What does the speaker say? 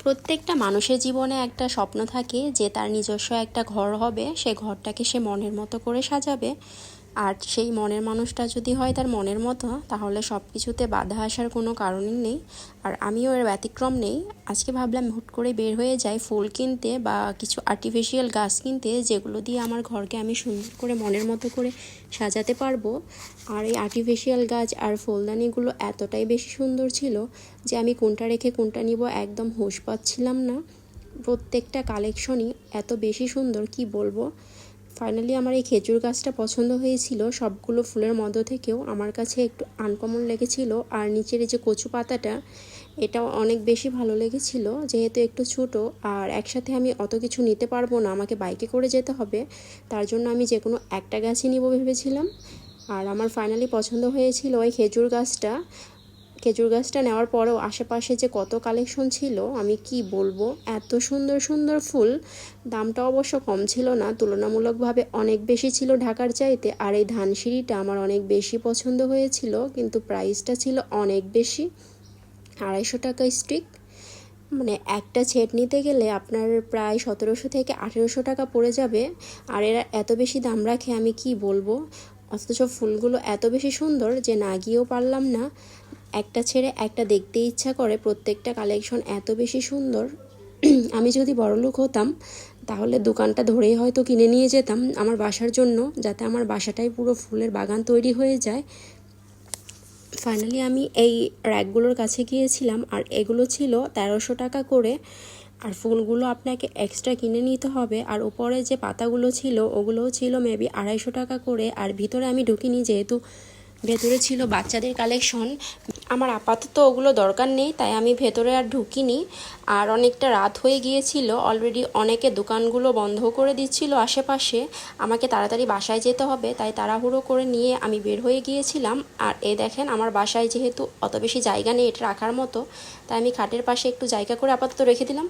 প্রত্যেকটা মানুষের জীবনে একটা স্বপ্ন থাকে যে তার নিজস্ব একটা ঘর হবে, সেই ঘরটাকে সে মনের মতো করে সাজাবে। আর সেই মনের মানুষটা যদি হয় তার মনের মতো, তাহলে সব কিছুতে বাধা আসার কোনো কারণই নেই। আর আমিও এর ব্যতিক্রম নেই। আজকে ভাবলাম হুট করে বের হয়ে যাই ফুল কিনতে বা কিছু আর্টিফিশিয়াল গাছ কিনতে, যেগুলো দিয়ে আমার ঘরকে আমি সুন্দর করে মনের মতো করে সাজাতে পারবো। আর এই আর্টিফিশিয়াল গাছ আর ফুলদানিগুলো এতটাই বেশি সুন্দর ছিল যে আমি কোনটা রেখে কোনটা নিব একদম হুঁশ পাচ্ছিলাম না। প্রত্যেকটা কালেকশনই এত বেশি সুন্দর, কি বলবো। ফাইনালি আমার এই খেজুর গাছটা পছন্দ হয়েছিল সবগুলো ফুলের মধ্য থেকেও। আমার কাছে একটু আনকমন লেগেছিল। আর নিচের এই যে কচু পাতাটা, এটাও অনেক বেশি ভালো লেগেছিল, যেহেতু একটু ছোটো আর একসাথে আমি অত কিছু নিতে পারবো না, আমাকে বাইকে করে যেতে হবে। তার জন্য আমি যে কোনো একটা গাছই নিব ভেবেছিলাম। আর আমার ফাইনালি পছন্দ হয়েছিল ওই খেজুর গাছটা নেওয়ার পরেও আশেপাশে যে কত কালেকশন ছিল আমি কি বলবো, এত সুন্দর সুন্দর ফুল। দামটা অবশ্য কম ছিল না, তুলনামূলকভাবে অনেক বেশি ছিল ঢাকার চাইতে। আর এই ধানসিঁড়িটা আমার অনেক বেশি পছন্দ হয়েছিল, কিন্তু প্রাইসটা ছিল অনেক বেশি, 250 টাকা স্টিক। মানে একটা সেট নিতে গেলে আপনার প্রায় 1700 থেকে 1800 টাকা পড়ে যাবে। আর এরা এত বেশি দাম রাখে আমি কি বলবো। অথচ ফুলগুলো এত বেশি সুন্দর যে না গিয়েও পারলাম না, একটা ছেড়ে একটা দেখতে ইচ্ছা করে। প্রত্যেকটা কালেকশন এত বেশি সুন্দর। আমি যদি বড়লোক হতাম তাহলে দোকানটা ধরেই হয়তো কিনে নিয়ে যেতাম আমার বাসার জন্য, যাতে আমার বাসাটাই পুরো ফুলের বাগান তৈরি হয়ে যায়। ফাইনালি আমি এই র্যাকগুলোর কাছে গিয়েছিলাম, আর এগুলো ছিল 1300 টাকা করে। আর ফুলগুলো আপনাকে এক্সট্রা কিনে নিতে হবে। আর উপরে যে পাতাগুলো ছিল ওগুলোও ছিল মেবি 250 টাকা করে। আর ভিতরে আমি ঢুকিনি, যেহেতু ভেতরে ছিল বাচ্চাদের কালেকশন। আমার আপাতত ওগুলো দরকার নেই, তাই আমি ভেতরে আর ঢুকিনি। আর অনেকটা রাত হয়ে গিয়েছিল, অলরেডি অনেকে দোকানগুলো বন্ধ করে দিচ্ছিল আশেপাশে। আমাকে তাড়াতাড়ি বাসায় যেতে হবে, তাই তাড়াহুড়ো করে নিয়ে আমি বের হয়ে গিয়েছিলাম। আর দেখেন আমার বাসায় যেহেতু অত বেশি জায়গা নেই এটা রাখার মতো, তাই আমি খাটের পাশে একটু জায়গা করে আপাতত রেখে দিলাম।